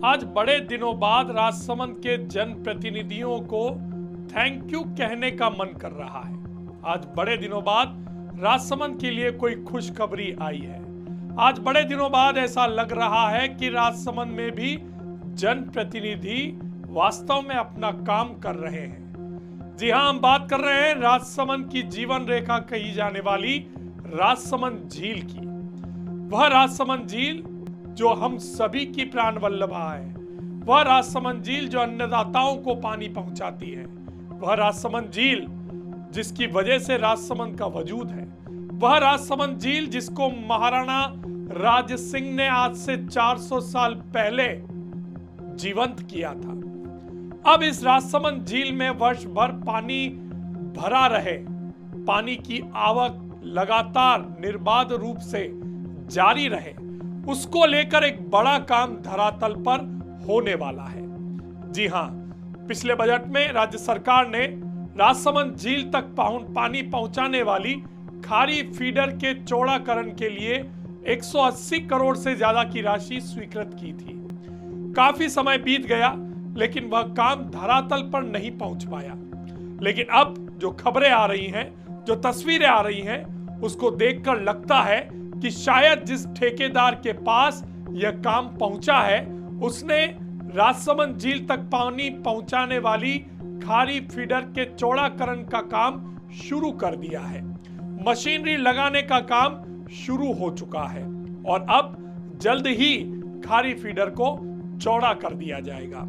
आज बड़े दिनों बाद राजसमंद के जनप्रतिनिधियों को थैंक यू कहने का मन कर रहा है। आज बड़े दिनों बाद राजसमंद के लिए कोई खुशखबरी आई है। आज बड़े दिनों बाद ऐसा लग रहा है कि राजसमंद में भी जनप्रतिनिधि वास्तव में अपना काम कर रहे हैं। जी हां, हम बात कर रहे हैं राजसमंद की जीवन रेखा कही जाने वाली राजसमंद झील की। वह राजसमंद झील जो हम सभी की प्राण वल्लभा है, वह राजसमंद झील जो अन्नदाताओं को पानी पहुंचाती है, वह राजसमंद झील जिसकी वजह से राजसमंद का वजूद है, वह राजसमंद झील जिसको महाराणा राज सिंह ने आज से 400 साल पहले जीवंत किया था। अब इस राजसमंद झील में वर्ष भर पानी भरा रहे, पानी की आवक लगातार निर्बाध रूप से जारी रहे, उसको लेकर एक बड़ा काम धरातल पर होने वाला है। जी हां, पिछले बजट में राज्य सरकार ने राजसमंद झील तक पानी पहुंचाने वाली खारी फीडर के चौड़ाकरण के लिए 180 करोड़ से ज्यादा की राशि स्वीकृत की थी। काफी समय बीत गया, लेकिन वह काम धरातल पर नहीं पहुंच पाया। लेकिन अब जो खबरें आ रही हैं, जो तस्वीरें आ रही हैं, उसको देखकर लगता है कि शायद जिस ठेकेदार के पास यह काम पहुंचा है, उसने राजसमंद झील तक पानी पहुंचाने वाली खारी फीडर के चौड़ाकरण का काम शुरू कर दिया है। मशीनरी लगाने का काम शुरू हो चुका है और अब जल्द ही खारी फीडर को चौड़ा कर दिया जाएगा।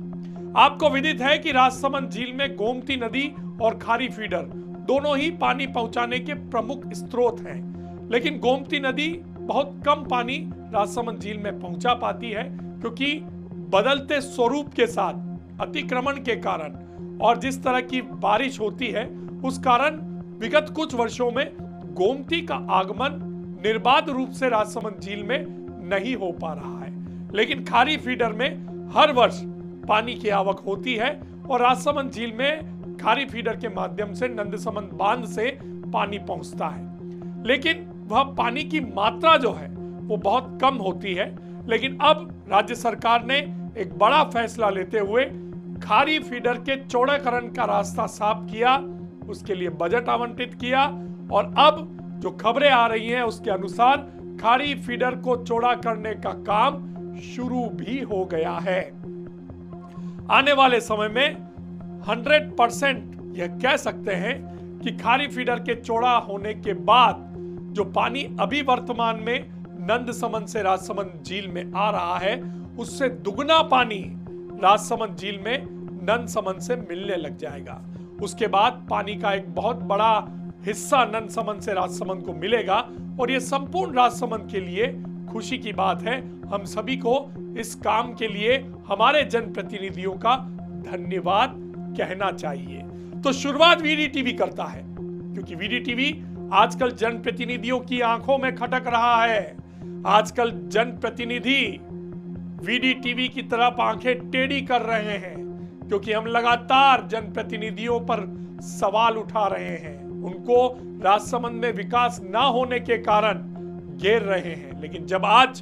आपको विदित है कि राजसमंद झील में गोमती नदी और खारी फीडर दोनों ही पानी पहुंचाने के प्रमुख स्रोत हैं, लेकिन गोमती नदी बहुत कम पानी राजसमंद झील में पहुंचा पाती है, क्योंकि बदलते स्वरूप के साथ अतिक्रमण के कारण और जिस तरह की बारिश होती है, उस कारण विगत कुछ वर्षों में गोमती का आगमन निर्बाध रूप से राजसमंद झील में नहीं हो पा रहा है। लेकिन खारी फीडर में हर वर्ष पानी की आवक होती है और राजसमंद झील में खारी फीडर के माध्यम से नंदसमंद बांध से पानी पहुंचता है, लेकिन वह पानी की मात्रा जो है वो बहुत कम होती है। लेकिन अब राज्य सरकार ने एक बड़ा फैसला लेते हुए खारी फीडर के चौड़ाकरण का रास्ता साफ किया, उसके लिए बजट आवंटित किया और अब जो खबरें आ रही हैं उसके अनुसार खारी फीडर को चौड़ा करने का काम शुरू भी हो गया है। आने वाले समय में 100% यह कह सकते हैं कि खारी फीडर के चौड़ा होने के बाद जो पानी अभी वर्तमान में नंदसमंद से राजसमंद झील में आ रहा है, उससे दुगना पानी राजसमंद झील में नंदसमंद से मिलने लग जाएगा। उसके बाद पानी का एक बहुत बड़ा हिस्सा नंदसमंद से राजसमंद को मिलेगा और यह संपूर्ण राजसमंद के लिए खुशी की बात है। हम सभी को इस काम के लिए हमारे जनप्रतिनिधियों का धन्यवाद कहना चाहिए। तो शुरुआत वीडीटीवी करता है, क्योंकि वीडीटीवी आजकल जनप्रतिनिधियों की आंखों में खटक रहा है। आजकल जनप्रतिनिधि वीडीटीवी की तरफ आंखें टेढ़ी कर रहे हैं, क्योंकि हम लगातार जनप्रतिनिधियों पर सवाल उठा रहे हैं, उनको राजसमंद में विकास ना होने के कारण घेर रहे हैं। लेकिन जब आज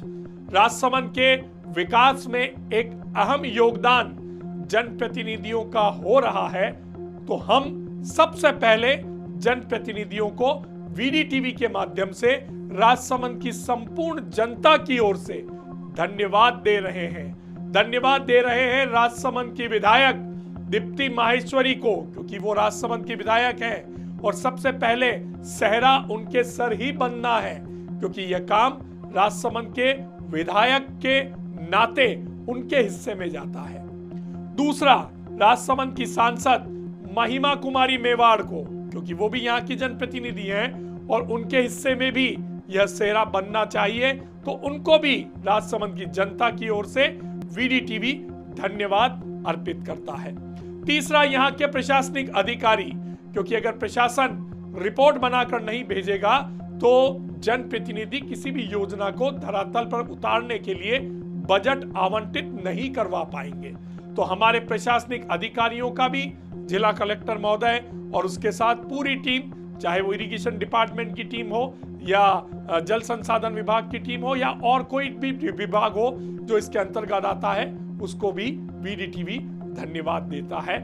राजसमंद के विकास में एक अहम योगदान जनप्रतिनिधियों का हो रहा है, तो हम सबसे पहले जनप्रतिनिधियों को वीडीटीवी के माध्यम से राजसमंद की संपूर्ण जनता की ओर से धन्यवाद दे रहे हैं। धन्यवाद दे रहे हैं राजसमंद की विधायक दीप्ति माहेश्वरी को, क्योंकि वो राजसमंद की विधायक हैं और सबसे पहले सेहरा उनके सर ही बनना है, क्योंकि यह काम राजसमंद के विधायक के नाते उनके हिस्से में जाता है। दूसरा, राजसमंद की सांसद महिमा कुमारी मेवाड़ को, क्योंकि वो भी यहाँ की जनप्रतिनिधि हैं और उनके हिस्से में भी यह सेहरा बनना चाहिए, तो उनको भी राजसमंद की जनता की ओर से वीडीटीवी धन्यवाद अर्पित करता है। तीसरा, यहाँ के प्रशासनिक अधिकारी, क्योंकि अगर प्रशासन रिपोर्ट बनाकर नहीं भेजेगा तो जनप्रतिनिधि किसी भी योजना को धरातल पर उतारने के लिए बजट आवंटित नहीं करवा पाएंगे। तो हमारे प्रशासनिक अधिकारियों का भी, जिला कलेक्टर महोदय और उसके साथ पूरी टीम, चाहे वो इरिगेशन डिपार्टमेंट की टीम हो या जल संसाधन विभाग की टीम हो या और कोई भी विभाग हो जो इसके अंतर्गत आता है, उसको भी वीडीटीवी धन्यवाद देता है।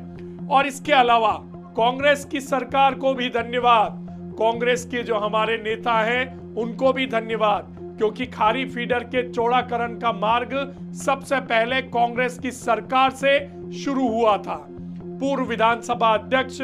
और इसके अलावा कांग्रेस की सरकार को भी धन्यवाद, कांग्रेस के जो हमारे नेता हैं उनको भी धन्यवाद, क्योंकि खारी फीडर के चौड़ाकरण का मार्ग सबसे पहले कांग्रेस की सरकार से शुरू हुआ था। पूर्व विधानसभा अध्यक्ष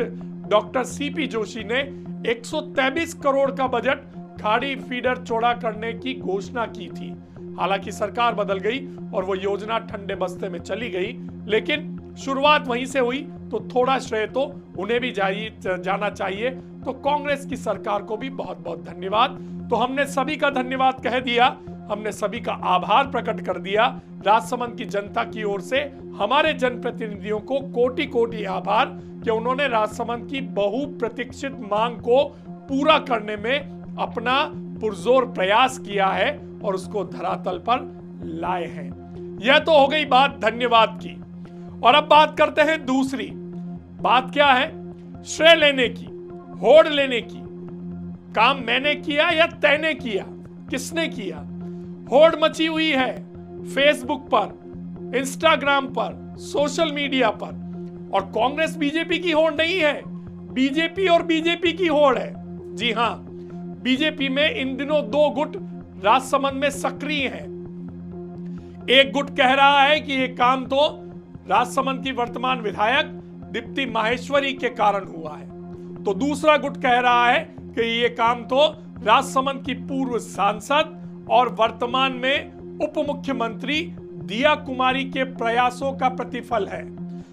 डॉक्टर सीपी जोशी ने 123 करोड़ का बजट खाड़ी फीडर चौड़ा करने की घोषणा की थी। हालांकि सरकार बदल गई और वो योजना ठंडे बस्ते में चली गई, लेकिन शुरुआत वहीं से हुई, तो थोड़ा श्रेय तो उन्हें भी जाना चाहिए। तो कांग्रेस की सरकार को भी बहुत बहुत धन्यवाद। तो हमने सभी का धन्यवाद कह दिया, हमने सभी का आभार प्रकट कर दिया। राजसमंद की जनता की ओर से हमारे जनप्रतिनिधियों को कोटि कोटि आभार कि उन्होंने राजसमंद की बहुप्रतीक्षित मांग को पूरा करने में अपना पुरजोर प्रयास किया है और उसको धरातल पर लाए हैं। यह तो हो गई बात धन्यवाद की। और अब बात करते हैं दूसरी बात, क्या है? श्रेय लेने की, होड़ लेने की। काम मैंने किया या तैने किया, किसने किया? होड़ मची हुई है फेसबुक पर, इंस्टाग्राम पर, सोशल मीडिया पर। और कांग्रेस बीजेपी की होड़ नहीं है, बीजेपी और बीजेपी की होड़ है। जी हां, बीजेपी में इन दिनों दो गुट राजसमंद में सक्रिय हैं। एक गुट कह रहा है कि यह काम तो राजसमंद की वर्तमान विधायक दीप्ति माहेश्वरी के कारण हुआ है, तो दूसरा गुट कह रहा है कि यह काम तो राजसमंद की पूर्व सांसद और वर्तमान में उप मुख्यमंत्री दिया कुमारी के प्रयासों का प्रतिफल है।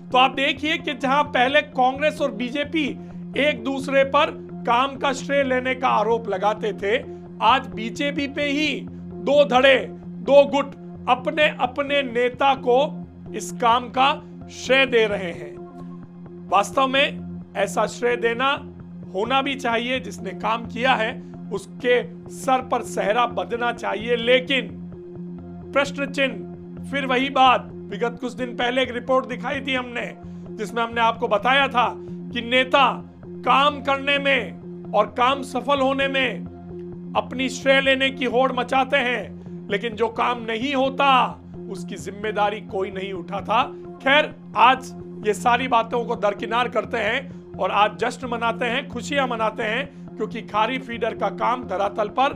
तो आप देखिए कि जहां पहले कांग्रेस और बीजेपी एक दूसरे पर काम का श्रेय लेने का आरोप लगाते थे, आज बीजेपी पे ही दो धड़े, दो गुट अपने अपने नेता को इस काम का श्रेय दे रहे हैं। वास्तव में ऐसा श्रेय देना होना भी चाहिए, जिसने काम किया है उसके सर पर सेहरा बंधना चाहिए। लेकिन प्रश्न चिन्ह, फिर वही बात, विगत कुछ दिन पहले एक रिपोर्ट दिखाई थी हमने, जिसमें हमने आपको बताया था कि नेता काम करने में और काम सफल होने में अपनी श्रेय लेने की होड़ मचाते हैं, लेकिन जो काम नहीं होता उसकी जिम्मेदारी कोई नहीं उठाता। खैर, आज ये सारी बातों को दरकिनार करते हैं और आज जश्न मनाते हैं, खुशियां मनाते हैं, क्योंकि खारी फीडर का काम धरातल पर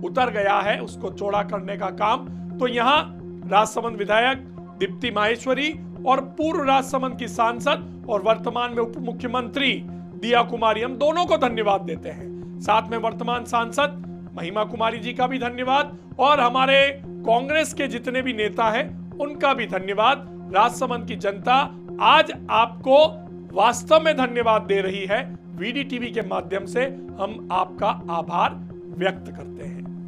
उतर गया है, उसको चौड़ा करने का काम। तो यहाँ राजसमंद विधायक दीप्ति माहेश्वरी और पूर्व राजसमंद की सांसद और वर्तमान में उप मुख्यमंत्री दिया कुमारी, हम दोनों को धन्यवाद देते हैं। साथ में वर्तमान सांसद महिमा कुमारी जी का भी धन्यवाद और हमारे कांग्रेस के जितने भी नेता हैं उनका भी धन्यवाद। राजसमंद की जनता आज आपको वास्तव में धन्यवाद दे रही है। वीडीटीवी के माध्यम से हम आपका आभार व्यक्त करते हैं।